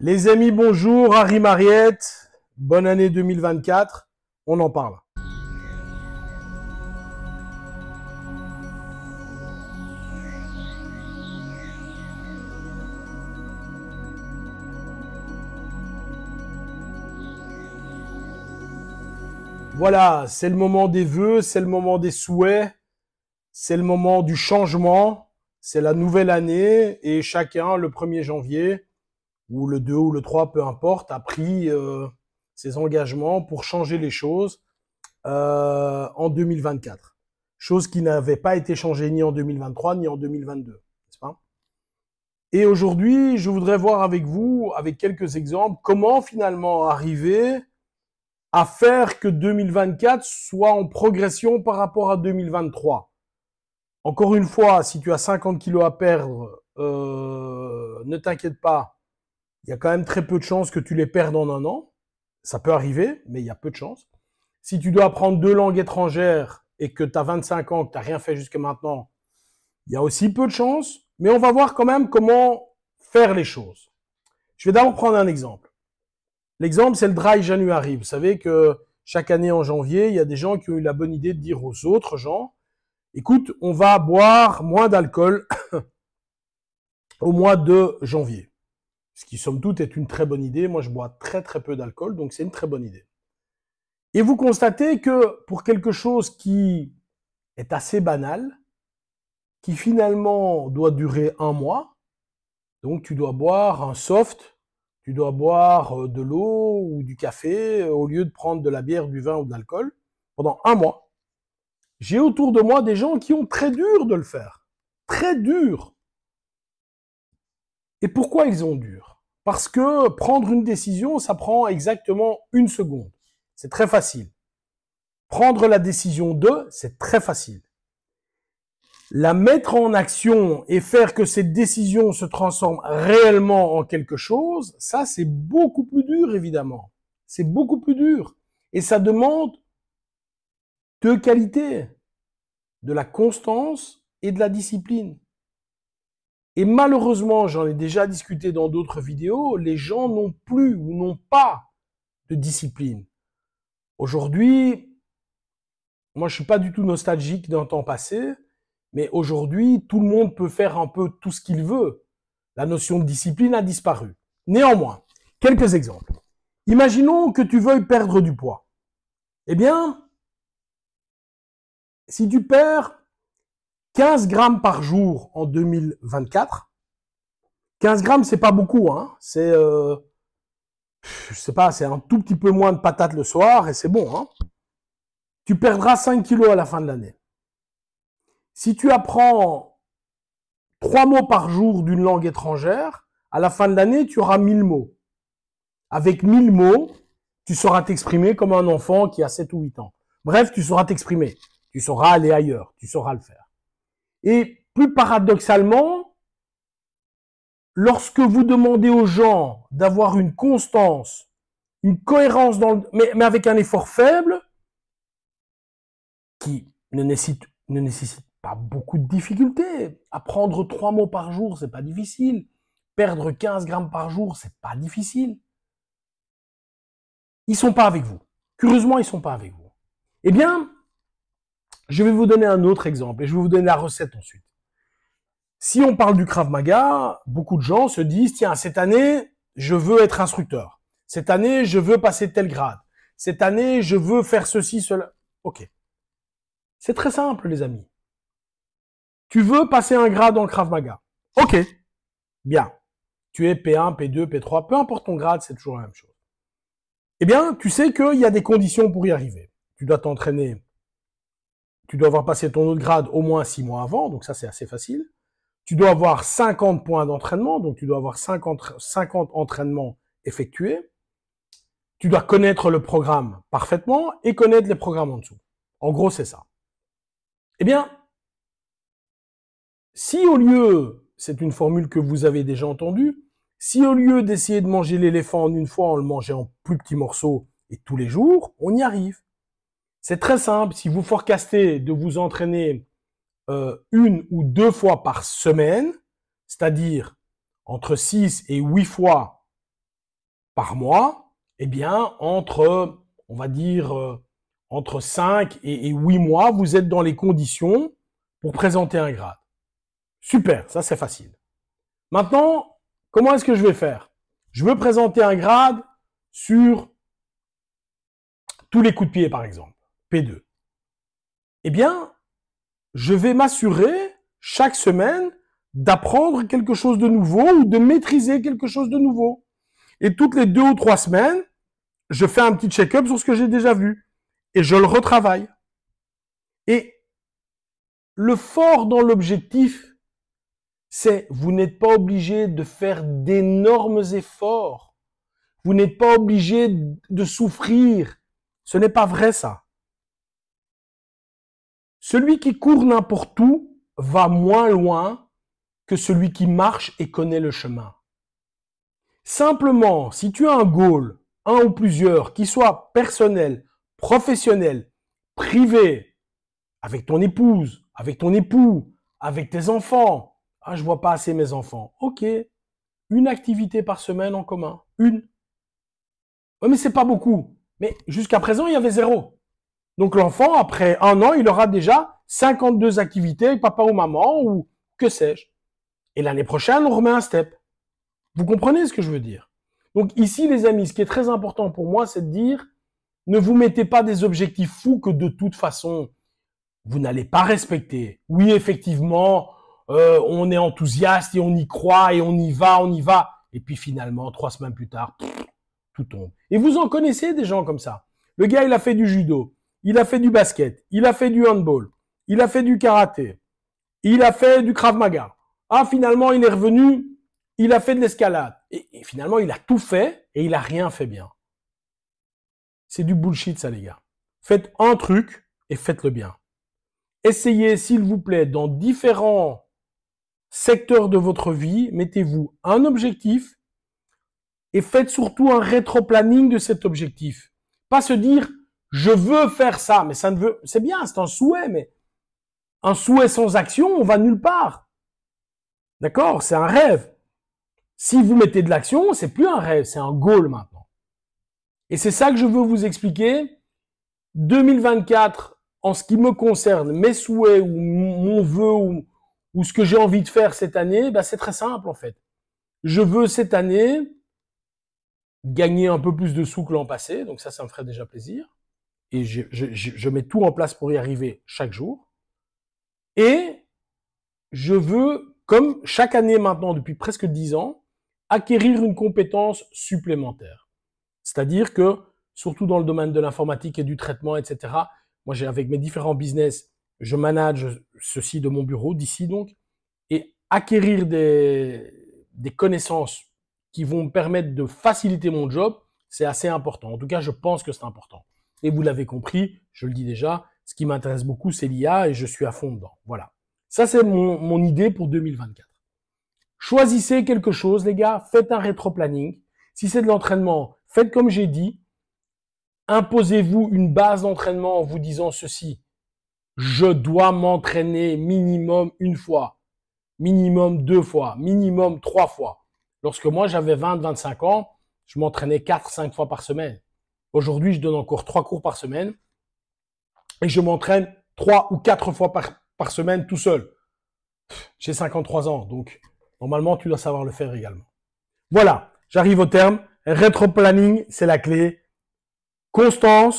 Les amis, bonjour, Harry Mariette, bonne année 2024, on en parle. Voilà, c'est le moment des vœux, c'est le moment des souhaits, c'est le moment du changement, c'est la nouvelle année et chacun, le 1er janvier, ou le 2 ou le 3, peu importe, a pris ses engagements pour changer les choses en 2024. Chose qui n'avait pas été changée ni en 2023 ni en 2022, n'est-ce pas? Et aujourd'hui, je voudrais voir avec vous, avec quelques exemples, comment finalement arriver à faire que 2024 soit en progression par rapport à 2023. Encore une fois, si tu as 50 kilos à perdre, ne t'inquiète pas, il y a quand même très peu de chances que tu les perdes en un an. Ça peut arriver, mais il y a peu de chances. Si tu dois apprendre 2 langues étrangères et que tu as 25 ans, que tu n'as rien fait jusqu'à maintenant, il y a aussi peu de chances. Mais on va voir quand même comment faire les choses. Je vais d'abord prendre un exemple. L'exemple, c'est le Dry January. Vous savez que chaque année en janvier, il y a des gens qui ont eu la bonne idée de dire aux autres gens, écoute, on va boire moins d'alcool au mois de janvier. Ce qui, somme toute, est une très bonne idée. Moi, je bois très peu d'alcool, donc c'est une très bonne idée. Et vous constatez que pour quelque chose qui est assez banal, qui finalement doit durer un mois, donc tu dois boire un soft, tu dois boire de l'eau ou du café au lieu de prendre de la bière, du vin ou de l'alcool pendant un mois. J'ai autour de moi des gens qui ont très dur de le faire. Très dur. Et pourquoi ils ont dur? Parce que prendre une décision, ça prend exactement 1 seconde. C'est très facile. Prendre la décision de, c'est très facile. La mettre en action et faire que cette décision se transforme réellement en quelque chose, ça c'est beaucoup plus dur évidemment. C'est beaucoup plus dur. Et ça demande 2 qualités, de la constance et de la discipline. Et malheureusement, j'en ai déjà discuté dans d'autres vidéos, les gens n'ont plus ou n'ont pas de discipline. Aujourd'hui, moi je suis pas du tout nostalgique d'un temps passé, mais aujourd'hui, tout le monde peut faire un peu tout ce qu'il veut. La notion de discipline a disparu. Néanmoins, quelques exemples. Imaginons que tu veuilles perdre du poids. Eh bien, si tu perds 15 grammes par jour en 2024, 15 grammes, c'est pas beaucoup, hein. C'est, je sais pas, c'est un tout petit peu moins de patates le soir et c'est bon, hein. Tu perdras 5 kilos à la fin de l'année. Si tu apprends 3 mots par jour d'une langue étrangère, à la fin de l'année, tu auras 1000 mots. Avec 1000 mots, tu sauras t'exprimer comme un enfant qui a 7 ou 8 ans. Bref, tu sauras t'exprimer. Tu sauras aller ailleurs. Tu sauras le faire. Et plus paradoxalement, lorsque vous demandez aux gens d'avoir une constance, une cohérence mais avec un effort faible, qui ne nécessite pas beaucoup de difficultés. Apprendre 3 mots par jour, c'est pas difficile. Perdre 15 grammes par jour, c'est pas difficile. Ils sont pas avec vous. Curieusement, ils sont pas avec vous. Eh bien, je vais vous donner un autre exemple et je vais vous donner la recette ensuite. Si on parle du Krav Maga, beaucoup de gens se disent, tiens, cette année, je veux être instructeur. Cette année, je veux passer tel grade. Cette année, je veux faire ceci, cela. Ok. C'est très simple, les amis. Tu veux passer un grade en Krav Maga. Ok. Bien. Tu es P1, P2, P3, peu importe ton grade, c'est toujours la même chose. Eh bien, tu sais qu'il y a des conditions pour y arriver. Tu dois t'entraîner. Tu dois avoir passé ton autre grade au moins 6 mois avant, donc ça c'est assez facile. Tu dois avoir 50 points d'entraînement, donc tu dois avoir 50 entraînements effectués. Tu dois connaître le programme parfaitement et connaître les programmes en dessous. En gros, c'est ça. Eh bien, si au lieu, c'est une formule que vous avez déjà entendue, si au lieu d'essayer de manger l'éléphant en une fois, on le mangeait en plus petits morceaux et tous les jours, on y arrive. C'est très simple. Si vous forecastez de vous entraîner 1 ou 2 fois par semaine, c'est-à-dire entre 6 et 8 fois par mois, eh bien, entre, on va dire, entre 5 et 8 mois, vous êtes dans les conditions pour présenter un grade. Super, ça c'est facile. Maintenant, comment est-ce que je vais faire? Je veux présenter un grade sur tous les coups de pied, par exemple, P2. Eh bien, je vais m'assurer chaque semaine d'apprendre quelque chose de nouveau ou de maîtriser quelque chose de nouveau. Et toutes les 2 ou 3 semaines, je fais un petit check-up sur ce que j'ai déjà vu et je le retravaille. Et le fort dans l'objectif, c'est vous n'êtes pas obligé de faire d'énormes efforts. Vous n'êtes pas obligé de souffrir. Ce n'est pas vrai ça. Celui qui court n'importe où va moins loin que celui qui marche et connaît le chemin. Simplement, si tu as un goal, un ou plusieurs, qui soient personnels, professionnels, privés, avec ton épouse, avec ton époux, avec tes enfants. Ah, je vois pas assez mes enfants. Ok, une activité par semaine en commun, une. Oui, mais c'est pas beaucoup. Mais jusqu'à présent, il y avait 0. Donc l'enfant, après 1 an, il aura déjà 52 activités avec papa ou maman ou que sais-je. Et l'année prochaine, on remet un step. Vous comprenez ce que je veux dire? Donc ici, les amis, ce qui est très important pour moi, c'est de dire, ne vous mettez pas des objectifs fous que de toute façon, vous n'allez pas respecter. Oui, effectivement, on est enthousiaste et on y croit et on y va, on y va. Et puis finalement, 3 semaines plus tard, tout tombe. Et vous en connaissez des gens comme ça. Le gars, il a fait du judo, il a fait du basket, il a fait du handball, il a fait du karaté, il a fait du krav maga. Ah, finalement, il est revenu, il a fait de l'escalade. Et finalement, il a tout fait et il a rien fait bien. C'est du bullshit, ça, les gars. Faites un truc et faites-le bien. Essayez, s'il vous plaît, dans différents secteurs de votre vie, mettez-vous un objectif et faites surtout un rétro-planning de cet objectif. Pas se dire, je veux faire ça, mais ça ne veut, c'est bien, c'est un souhait, mais un souhait sans action, on va nulle part. D'accord? C'est un rêve. Si vous mettez de l'action, c'est plus un rêve, c'est un goal maintenant. Et c'est ça que je veux vous expliquer. 2024, en ce qui me concerne, mes souhaits ou mon vœu ou ce que j'ai envie de faire cette année, bah c'est très simple en fait. Je veux cette année gagner un peu plus de sous que l'an passé, donc ça me ferait déjà plaisir. Et je mets tout en place pour y arriver chaque jour. Et je veux, comme chaque année maintenant depuis presque 10 ans, acquérir une compétence supplémentaire. C'est-à-dire que, surtout dans le domaine de l'informatique et du traitement, etc., moi, avec mes différents business, je manage ceci de mon bureau, d'ici donc, et acquérir des connaissances qui vont me permettre de faciliter mon job, c'est assez important. En tout cas, je pense que c'est important. Et vous l'avez compris, je le dis déjà, ce qui m'intéresse beaucoup, c'est l'IA et je suis à fond dedans. Voilà. Ça, c'est mon idée pour 2024. Choisissez quelque chose, les gars, faites un rétro-planning. Si c'est de l'entraînement, faites comme j'ai dit. Imposez-vous une base d'entraînement en vous disant ceci. Je dois m'entraîner minimum 1 fois, minimum 2 fois, minimum 3 fois. Lorsque moi j'avais 20-25 ans, je m'entraînais 4-5 fois par semaine. Aujourd'hui, je donne encore 3 cours par semaine et je m'entraîne 3 ou 4 fois par semaine tout seul. J'ai 53 ans, donc normalement tu dois savoir le faire également. Voilà, j'arrive au terme. Rétro-planning, c'est la clé. Constance,